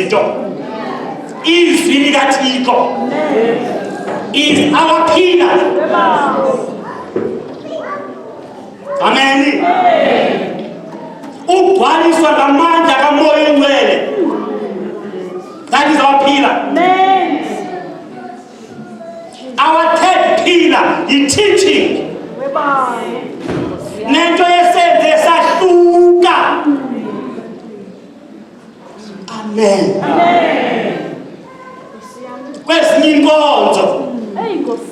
izinto. Izwi likaThixo is our pillar. Amen. Ugcwaliswa ngamandla kaMoya Oyingcwele. That is our pillar. Our third pillar is teaching. Nento yesenze sahluka. Amen. Kwezinye inkonzo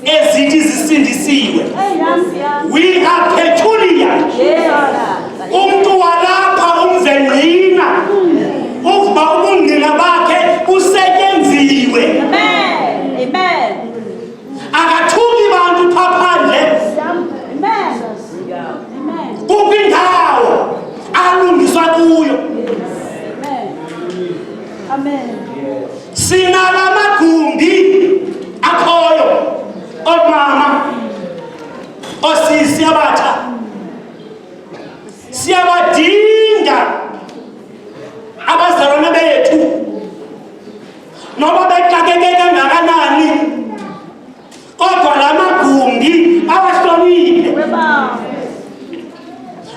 ezithi zisindisiwe. We are peculiar. Umuntu walapha umzengqina uvuba ubungqina bakhe usetyenziwe. Amen. Akathuki bantu phaphandle. Kukwindawo alungiswa kuyo. Amen. Sinala magumbi akhoyo omama osisi abatsha. Siyabadinga abazalwane bethu noba bexakeke kangakanani, kodwa la magumbi awahloniphe.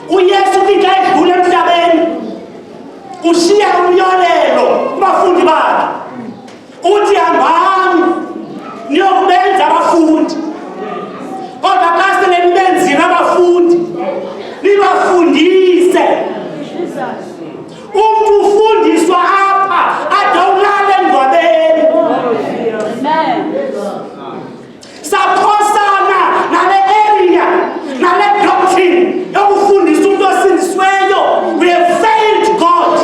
uYesu uthi xa edlula emhlabeni ushiya umyolelo kubafundi bakhe uthi hambani niyokubenza abafundi. Kodwa xa sele nibenzile abafundi nibafundise. Umuntu ufundiswa apha ade ulale engcwabeni. Saphosana nale area nale doctrine yokufundisa umuntu osindisiweyo. We have failed God.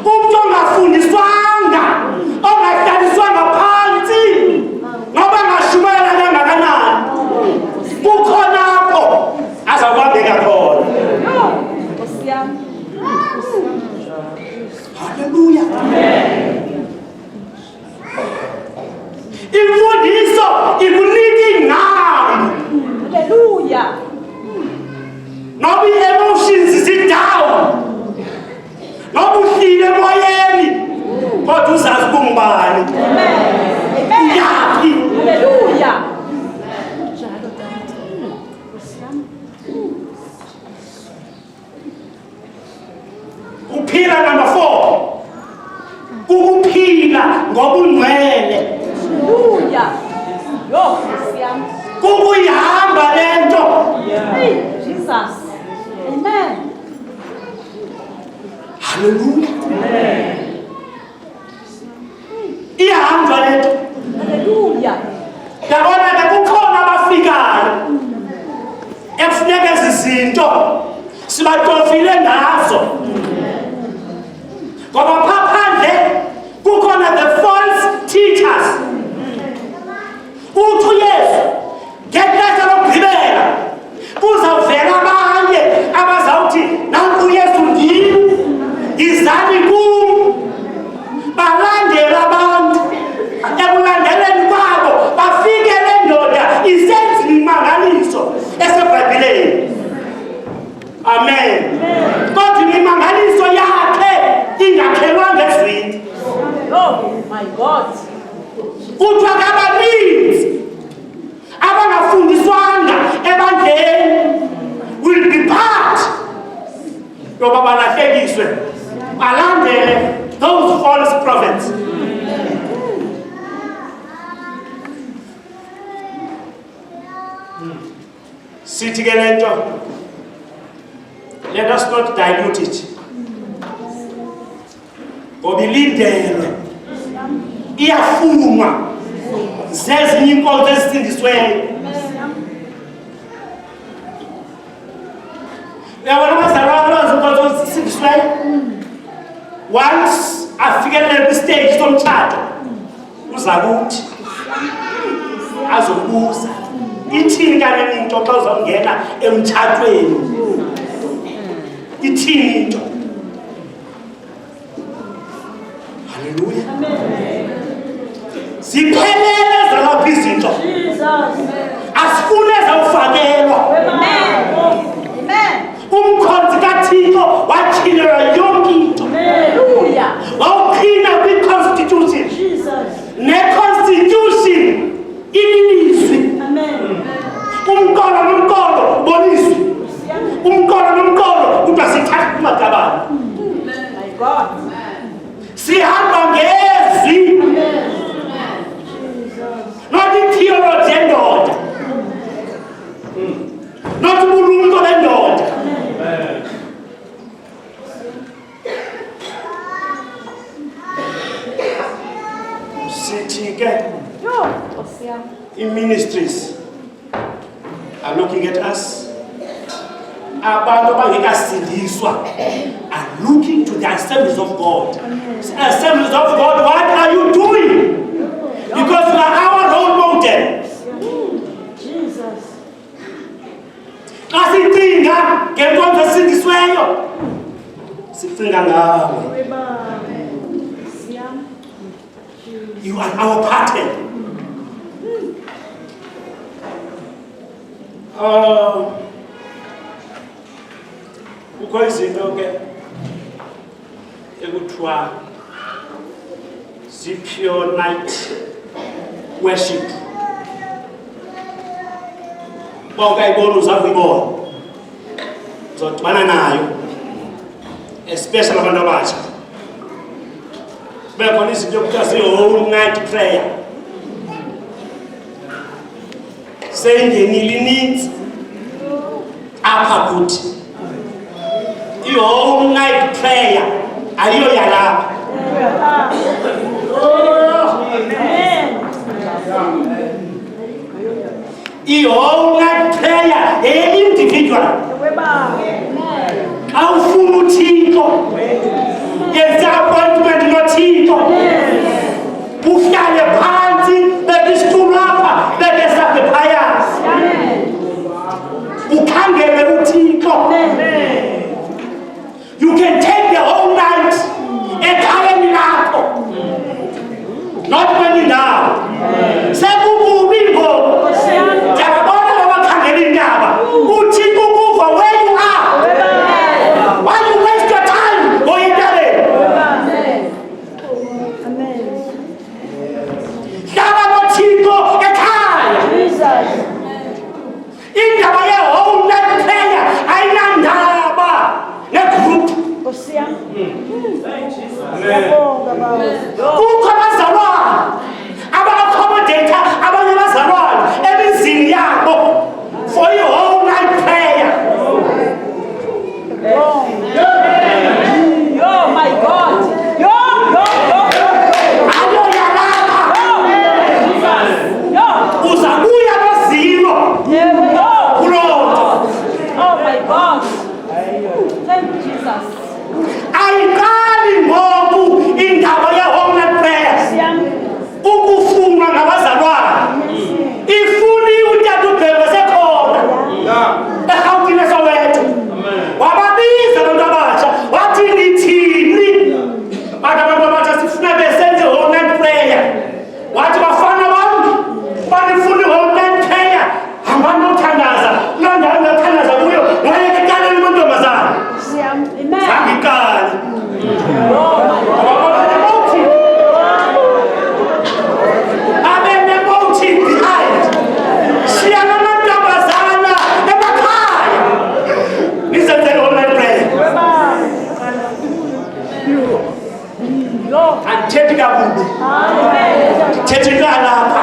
Umuntu ongafundiswanga ongahlaliswanga phansi noba ngashumayela kangakanani kukhonapho azakwabeka khona. Hallelujah. Imfundiso ikunika ingqambo. Hallelujah. Noba i-emotions zi-down, noba uhlile emoyeni, kodwa uzazi kungubani. Uyaphi. Hallelujah. Uphila number 4. Ukuphila ngobungcwele. Hallelujah. Yo, Siyam. Kukuyihamba lento. Jesus. Amen. Hallelujah. Iyahamba lento. Hallelujah. Yabona ke kukhona abafikayo ekufuneka izinto sibatofile ngazo. Ngoba phaphandle kukhona the false teachers. Uthi uYesu ngexesha lokugqibela kuzawuvela abanye abazawuthi nanku uYesu ndim, izani kum. Balandela abantu ekulandeleni kwabo bafike le ndoda isenzile imangaliso eseBhayibhelini. Amen. Kodwa imangaliso yakhe ingakhelwanga ezwini. Oh my God. Kuthiwa abaninzi abangafundiswanga ebandleni will be part yoba balahlekiswe balandele those false prophets. Sithi ke lento, let us not dilute it. Ngoba ilindelwe iyafuma zezinye inkonzo ezisindisweyo. Uyabona abazalwane bazinkonzo ezisindisweyo, once afikelele kwistage somtshato uza kuthi azokubuza ithini kanene into xa uzongena emtshatweni. Ithini into. Hallelujah. Ziphelele zalapha izinto. Asifune zawufakelwa. Umkhonzi kaThixo wathile ministries are looking at us. Abantu abangekasindiswa are looking to the assemblies of God. Assemblies of God, what are you doing? Because you are our role model. Jesus. Xa sicinga ngenkonzo esindisweyo, sicinga ngawe. You are our pattern. Kukho izinto ke ekuthiwa pure night worship. Bawukayibona uzakuyibona. Uzodibana nayo. Especially abantu abatsha. Bekhona izinto ekuthiwa zi-whole night prayer. Seyingenile ininzi apha kuthi. I-whole night prayer ayiyo yalapha. I-whole night prayer individual. Xa ufuna uThixo, yenza appointment noThixo. Uhlale phansi, beka isitulo apha, beka esakhe phaya. Ukhangele uThixo. You can take the whole night ekhayeni lakho. Not when you're down. Sekukubi ngoku. Ndiyabona abakhangela indaba. uThixo ukuva where you are. Why you waste your time going there? Hlala noThixo ekhaya. Indaba ye-whole night prayer ayinandaba negroup. Kukho abazalwana aba-accommodator abanye abazalwana emizini yabo for i-whole night prayer. Yo, my God. Yo. Ayo yalapha. Yo. Uzabuya nozilo kuloo nto. Oh, my God. Thank you, Jesus. Ayiqali ngoku indaba ye-whole night prayer ukufunwa ngabazalwana. Ifuni utata uBheka sekhona eRhawutini eSoweto. Wababiza abantu abatsha wathi nithini? Bathi abantu abatsha sifuna besenze whole night prayer. Wathi bafana bam banifuna i-whole night prayer. Hambani nothandaza kuloo ndawo nothandaza kuyo ngayekekaleni amantombazana. Zangiqala. Andithethi kakubi, ndithethi into yalapha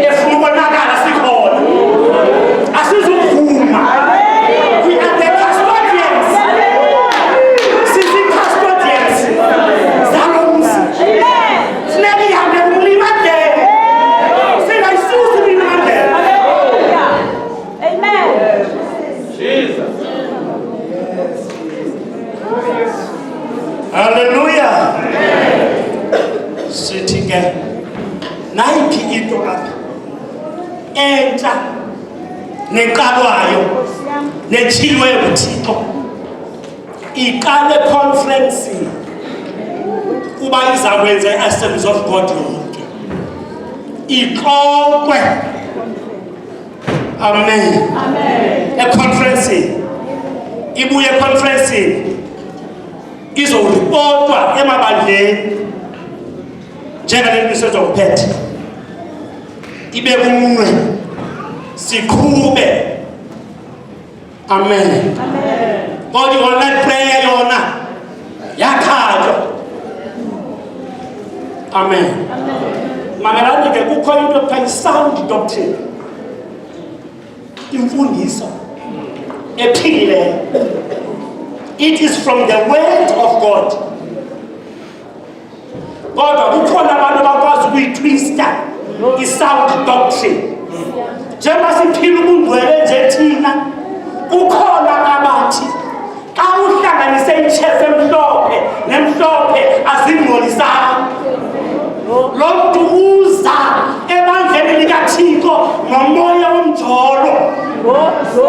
efuna ubonakala sikhona. Asizuvuma. We are the custodians. Sisi-custodians zalo mzi. Funeka ihambe kumlimadlele. Singayisusi imlimadlele. Amen. Jesus. Hallelujah. Sithi ke nayiphi into apha entsha neqalwayo netshilweyo kuThixo iqale conference kuba izakwenza i-Assemblies of God yonke ixoxwe. Amen. E-conference ibuye e-conference izoripotwa emabandleni njengale nto isezokuphetha ibe kumnwe siqhube. Amen. Kodwa i-online prayer yona yakhatywa. Amen. Mamelani ke kukho into ekuthiwa i-sound doctrine, imfundiso ephilileyo. It is from the word of God. Kodwa kukhona abantu abakwazi ukuyitwista i-sound doctrine. Njengoba siphila ubungcwele nje thina, kukhona abathi xa uhlanganise ichefu emhlophe nemhlophe azingcolisanga. Lo mntu uza ebandleni likaThixo ngomoya womjolo,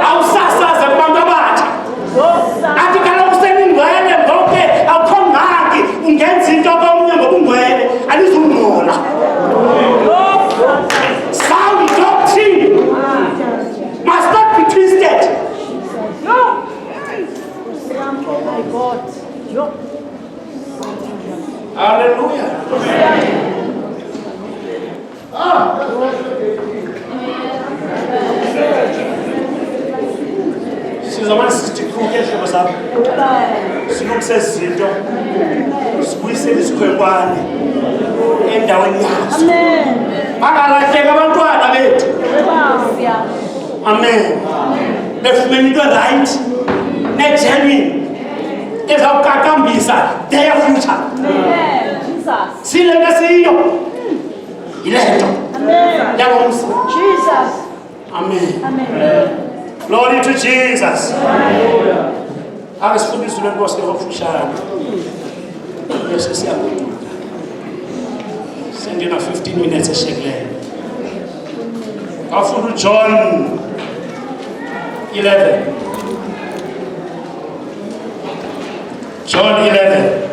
awusasaze kubantu abatsha. Athi kaloku seningcwele ngoke awukho ngxaki, ungenza into komnye ngobungcwele alizungcola. Sound doctrine must not be twisted. No. Oh my God. No. Hallelujah. Sizamani sizikhuluke hlobo sami. Sinomsezinto. Sibuyisele isikhwenkwane endaweni yaso. Amen. Bangalahleka abantwana bethu. Amen. Befumene into right negenuine ezawukakambisa their future. Amen. Jesus. Sile ngesiyo ilento. Amen. Yabonisa. Jesus. Amen. Amen. Glory to Jesus. Ake sifundiswe lenkosi ngokufushane. Bese siyakuduka. Sendina 15 minutes eshekileyo. After John 11. John 11.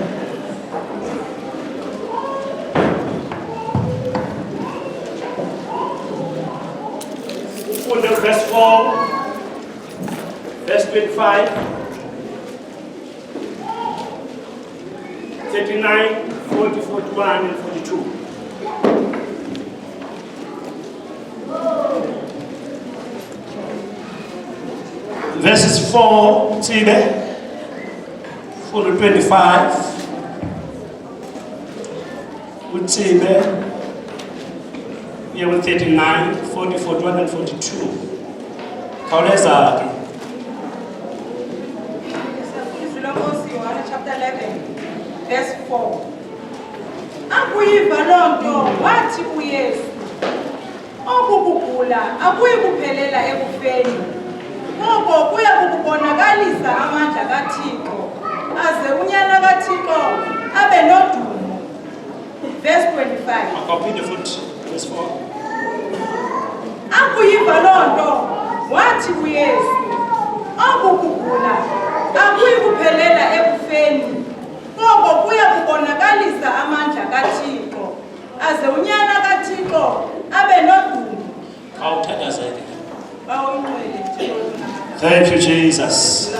Verse 4, verse 25, 39, 40, 41, and 42. Verses 4, see there? 4 to 25. With see there? Here with 39, 40, 41, and 42. Kauleza. Chapter 11, verse 4. Akuyiva lonto wathi uYesu. Okukugula akuyi kuphelela ekufeni. Ngoko kuya kukubonakalisa amandla kaThixo. Aze unyana kaThixo abe nodumo. Verse 25. Copy the foot. Verse 4. Akuyiva lonto wathi uYesu. Okukugula akuyi kuphelela ekufeni. Ngoko kuya kubonakalisa amandla kaThixo. Aze unyana kaThixo abe nodumo. Thank you, Jesus.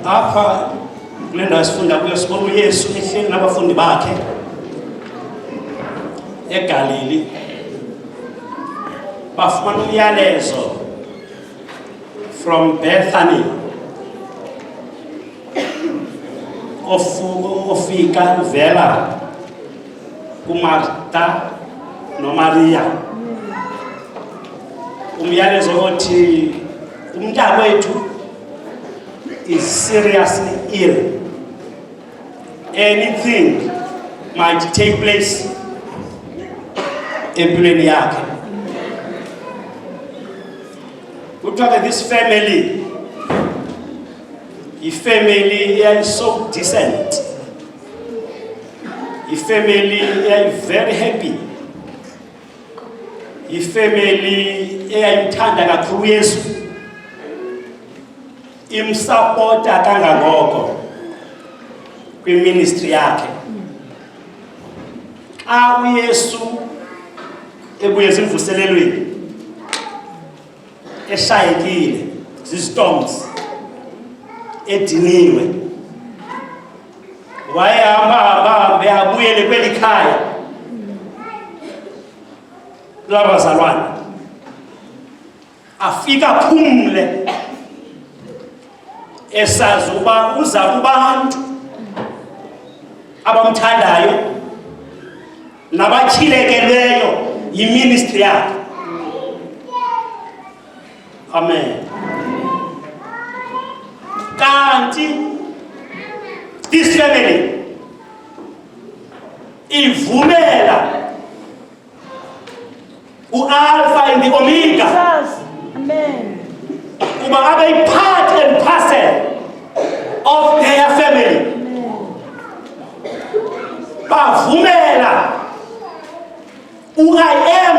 Apha kule ndawo sifunda kuyo sibona uYesu ehleli nabafundi bakhe eGalili. Bafumana umyalezo from Bethany ofika uvela kuMartha noMaria. Umyalezo othi umntakwethu is seriously ill. Anything might take place empilweni yakhe. Kuthiwa this family, i-family so decent, i-family very happy, i-family eyayimthanda kakhulu uYesu, imsupporta kangangoko kwiministry yakhe. Xa uYesu ebuye emvuselelweni eshayekile zizistorms ediniwe, wayehamba abuyele kweli khaya labazalwane afika phumle esazi uba uza kubantu abamthandayo nabatyhilekelweyo yiministry yakhe. Amen. Kanti this family ivumela u-alpha and the omega. Amen. Kuba abe part and parcel of their family. Bavumela I am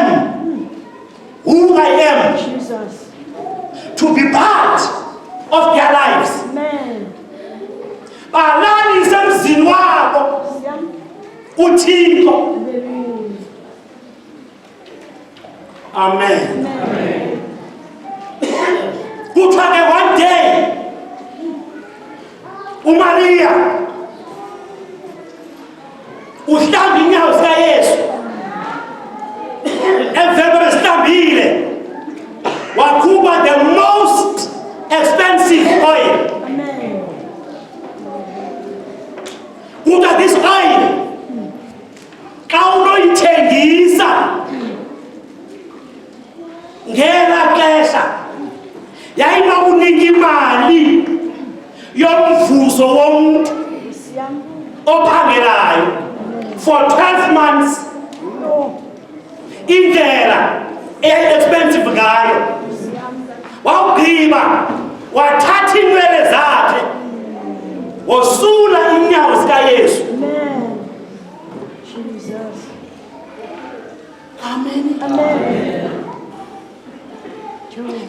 who I am, Jesus. to be part of their lives. Amen. Balalise emzini wabo uThixo. Amen. Kuthiwa ke one day uMaria uhlamba inyawo zikaYesu emveni esihlambile wakhupha the most expensive oil. Amen. Kuthiwa this oil xa unoyithengisa ngela xesha yayinokunika imali yomvuzo womntu ophangelayo for 12 months. Indlela expensive ngayo wawugqiba wathatha inwele zakhe wosula inyawo zikaYesu. Amen. Jesus. Amen. Amen.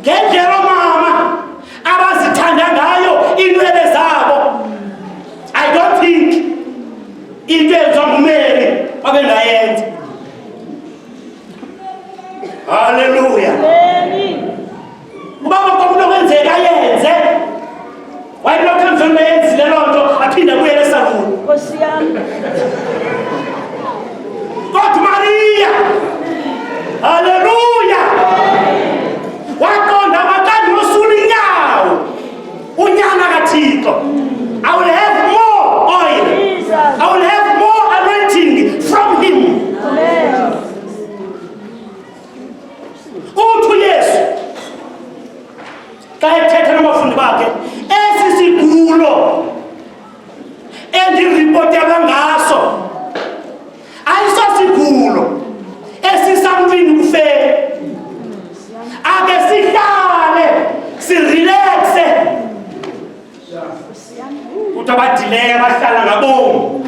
Ngendlela omama abazithanda ngayo inwele zabo, I don't think into enziwa ngumeli babengayenza. Hallelujah. Ubaba kwakulo kwenzeka yenze wayilokho emveni yenzile loo nto aphinde abuyele esaluni. Nkosi yami. Kodwa Maria, hallelujah, waqonda makandi mosula inyawo unyana kaThixo. I will have more oil. I will have more anointing from him. Amen. Uthi uYesu xa ethetha nabafundi bakhe, esi sigulo endiripotela ngaso ayiso sigulo esisamntwini kufeni. Ake sihlale sirelaxe. Kuthi abadileyo bahlala ngabomi.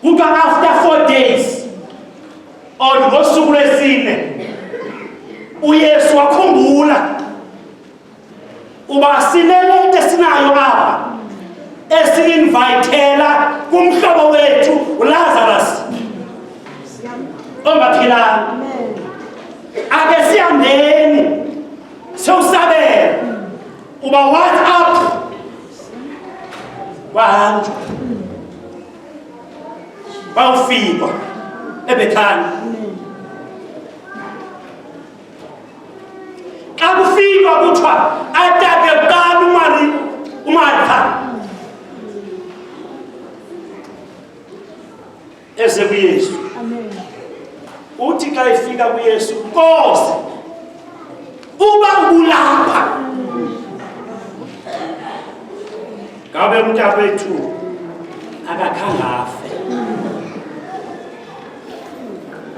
Kuthiwa after 4 days or ngosuku lwesine uYesu wakhumbula uba sinelento esinayo apha esininvayithela kumhlobo wethu uLazarus ongaphilanga. Ake sihambeni siyosabela uba what's up. Kwahanjwa bawufika eBethani. Xa kufika kuthiwa atake kuqala uMartha eze kuYesu. Amen. Uthi xa efika kuYesu, Nkosi, uba ubulapha ngabe umntakwethu akakhange afe.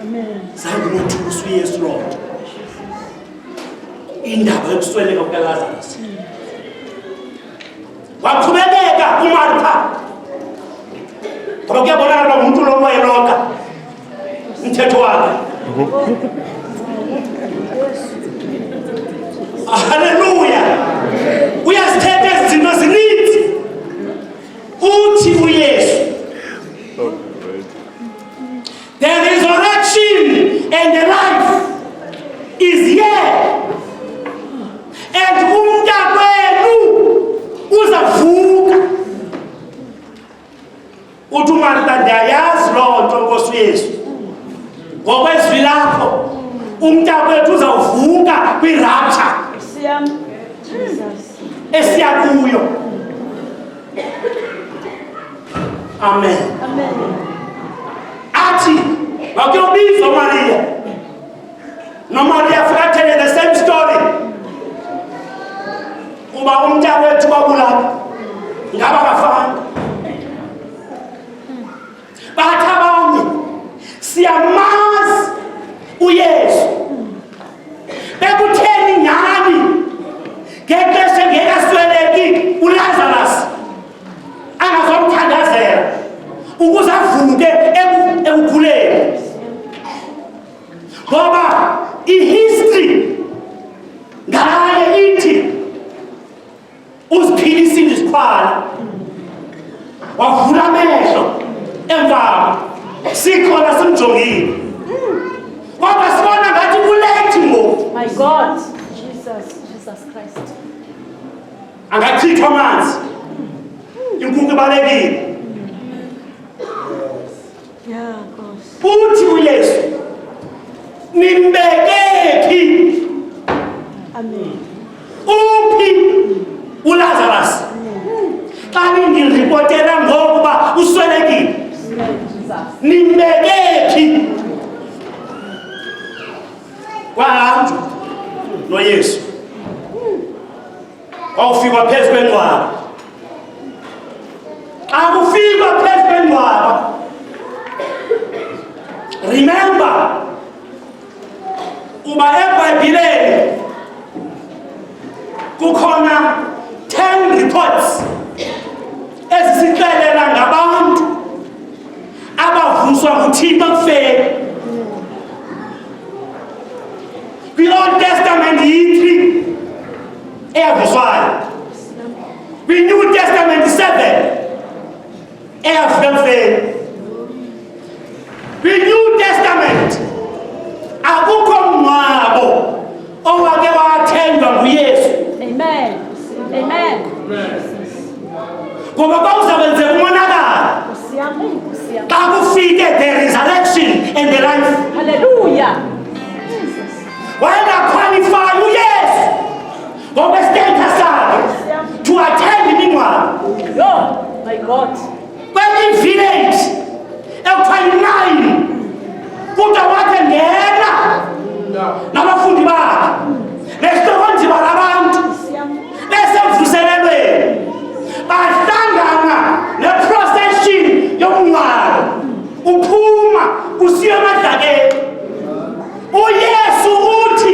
Amen. Zange nothusa uYesu loo nto indaba yokusweleka kukaLazarus. Waqhubekeka uMartha ngoba kuyabonakala uba umuntu lo wayeloka umthetho wakhe. Hallelujah. Uyazithetha izinto zininzi. Uthi uYesu, the resurrection and the life is here, and umntakwenu uzavuka. Uthi uMartha, ndiyayazi loo nto Nkosi uYesu, umntakwethu uzawuvuka kwi-rapture esiya kuyo. Amen. Athi wakuyobizwa Maria. No Maria forgot telling the same story. Uba umntakwethu babulapha ngaba bafana. Bathi abanye siyamazi uYesu. Bekutheni nyani ngexesha ngekasweleki uLazarus angazomthandazela ukuze avuke ekukhuleni. Ngoba ihistory ngaye ithi uziphilisile isikhwala wavula amehlo emva sikhona simjongile. Ngoba sibona ngathi kulate ngoku. My God, Jesus Christ. Angachithwa amanzi. Inkukhu ibalekile. Yeah, God. Uthi uYesu nimbekephi? Amen. Uphi uLazarus? Xa ningiripotela ngokuba uswelekile. Nimbekephi? Kwahanjwa noYesu. Kwawufikwa phezu kwengcwaba. Xa kufikwa phezu kwengcwaba, remember uba eBhayibhileni kukhona 10 reports ezisixelela ngabantu abavuswa nguThixo ekufeni. Kwi-Old Testament yi-3 eyavuswayo. Kwi-New Testament 7 eyafika ekufeni. Kwi-New Testament akukho mngcwabo owake wathendwa nguYesu. Amen. Amen. Ngoba kwawuzakwenzeka umonakalo xa kufike the resurrection and the life. Hallelujah. Wayengaqualify uYesu ngokwesitatus sakhe to attend imingcwabo. Yo, my God. Kwenye village ekuthiwa yi-9 kodwa wathi ngena nabafundi bakhe nesihlokonzima labantu besemvuselelweni bahlangana neprocession yomngcwabo uphuma kusiya emadlakeni. uYesu uthi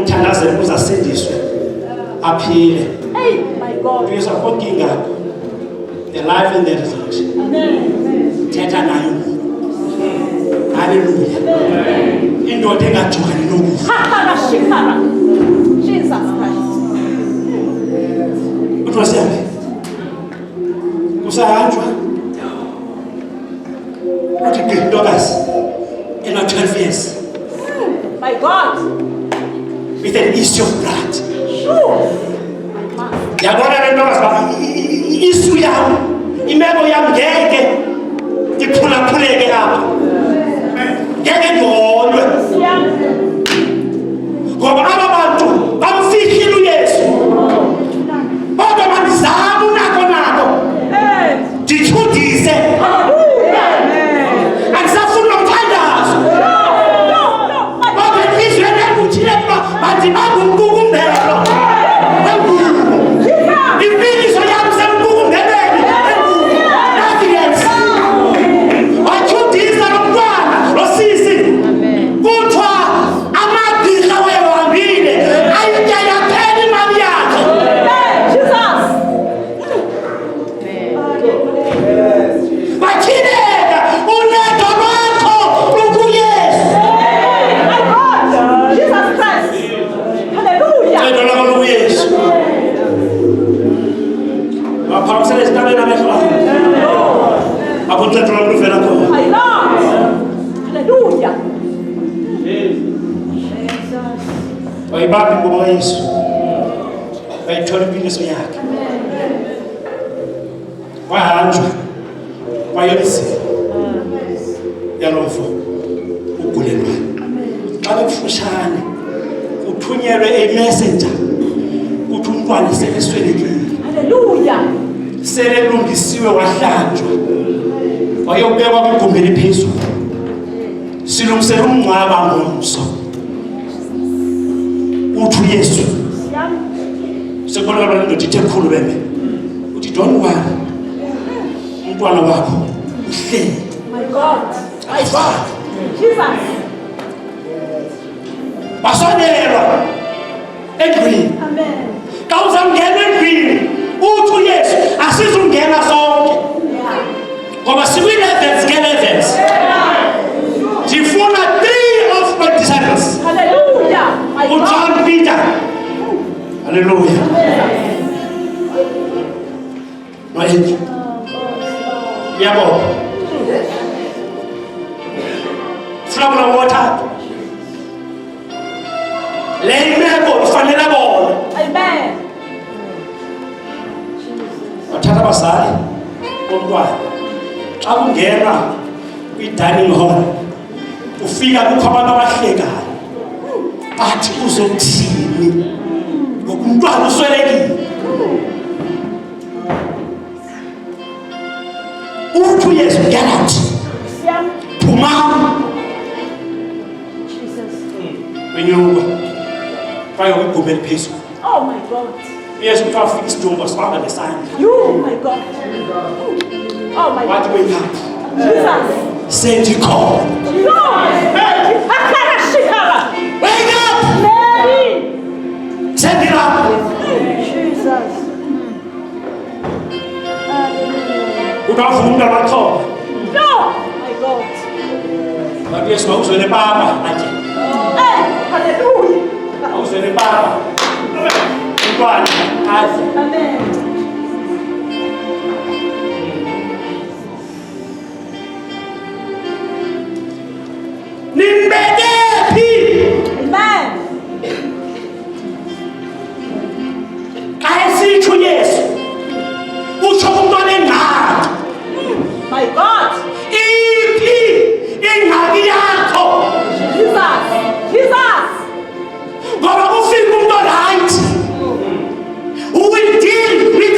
umthandazeli uzasindiswe aphile. Hey, my God. Uyezwa konke ingakho. The life and the result. Thetha nayo. Hallelujah. Indoda engajokani nokufa. Shikara. Jesus Christ. Uthosi yami. Kusahanjwa. Uthi ngintokazi ena 12 years. My God. With an issue of blood. Sure. Yabona le ntokazi isu yami imeko yami ngeke iphulaphuleke lapha. Ngeke ngolwe. Ngoba abantu bamfihlile uYesu. Kodwa bandizama unako. Ndithudise. Angisafuni nomthandazo. Kodwa inhliziyo yami uthile kuba bandibangumkukumbelo. Imfundiso yami semkukumbeleni. Nothing else. Wathudisa nomntwana losisi. Kuthiwa amabhiza wewambile ayitya yaphela imali yakhe. Wathileka unedo lwakho lukuYesu. Jesus Christ. Hallelujah. Unedo lwakho lukuYesu. Waphakamisela esitabeni amehlo akho. Apho unedo lwakho luvela khona. My Lord. Hallelujah. Wayibaphi ingubo kaYesu. Wayithola imfundiso yakhe. Wahanjwa. Wayolisiwe. Yalofo. Ugulelwa. Xa bekufushane uthunyelwe a-messenger uthi umntwana seleswelekile. Hallelujah. Selelungisiwe wahlanjwa. Wayobekwa kwigumbi eliphezulu. Silungisela umngcwaba ngomso. Uthi uYesu sekubonakala indoda ithe khulu bebe. Uthi don't worry. Umntwana wakho uhleli. My God. My Father. Jesus. Basondelwa endlwini. Amen. Xa uzamngena endlwini uthi uYesu asizungena sonke. Ngoba sikwi-levels nge-levels. Ndifuna 3 of my disciples. Hallelujah. My God. John Peter. Hallelujah. No end. Yabo. Flamula water. Le imeko ifanele bona. Amen. Wathatha abazali bomntwana. Xa kungena kwi-dining hall ufika kukho abantu abahlekayo. Bathi uzothini? Ngoba umntwana uswelekile. Uthi uYesu ngelathi. Phuma. Jesus. Wenyuka. Faya kwigumbi eliphezulu. Oh my God. uYesu kuthiwa afika isidumbu sibamba nesandla. You, my God. Oh my Wathi God. wake up. Jesus. Sendikhona. Lord. Shikara. Wake up. Mary. Sendilapha. Jesus. Kuthiwa ufuna umntwana wakho. No. My God. Wathi uYesu awuzwele papa athi. Hey. Hallelujah. Awuzwele papa. Umntwana athi. Amen. Nimbekephi? Amen. Xa esitsho uYesu utsho kumntwana engqathi. My God. Iphi ingxaki yakho? Jesus. Jesus. Ngoba kufika umuntu right who will deal with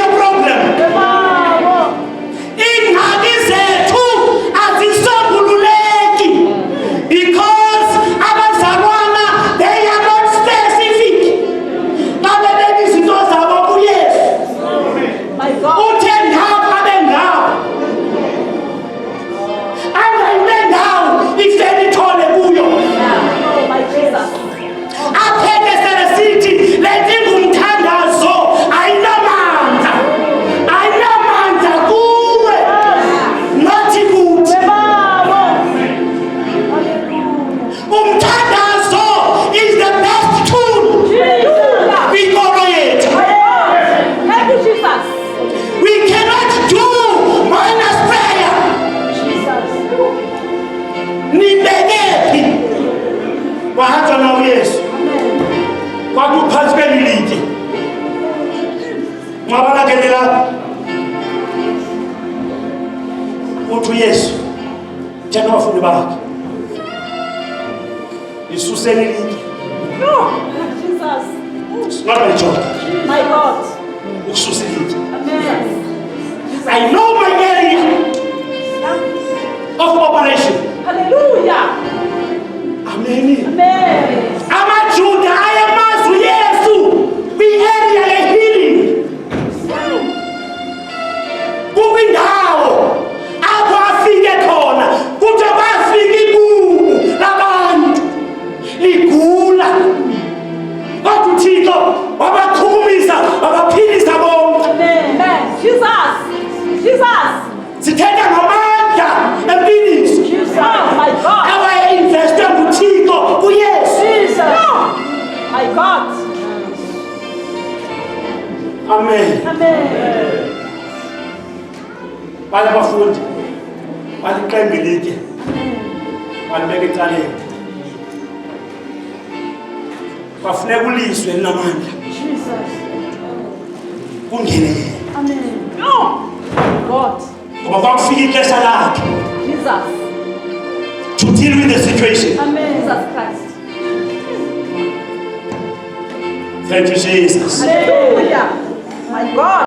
Ngabala ke la uthi Yesu njalo bafundi bakhe isuseni linki No. Jesus. ngaba ijoka My God. ukususa linki. Amen. I know my area of operation. Hallelujah. Amen. Amen. AmaJuda ayemazi uYesu kwi-area ye-healing. Kukwindawo apho afike khona kuthi bafika ibubu labantu ligula. Kodwa uThixo wabachukumisa wabaphilisa bonke. Amen. Jesus. Jesus. Sithetha ngamandla empiliso. Jesus. My God. Abaye-investe kuThixo kuYesu. Jesus. My God. Amen. Amen. Bala bafundi baliqembe litye balibeka ecaleni bafuneka uliswe linamandla Jesus. kungene yena Amen. No. God. ngoba kwakufika ixesha lakhe Jesus. to deal with the situation. Amen. Jesus Christ. Thank you, Jesus. Hallelujah. My God.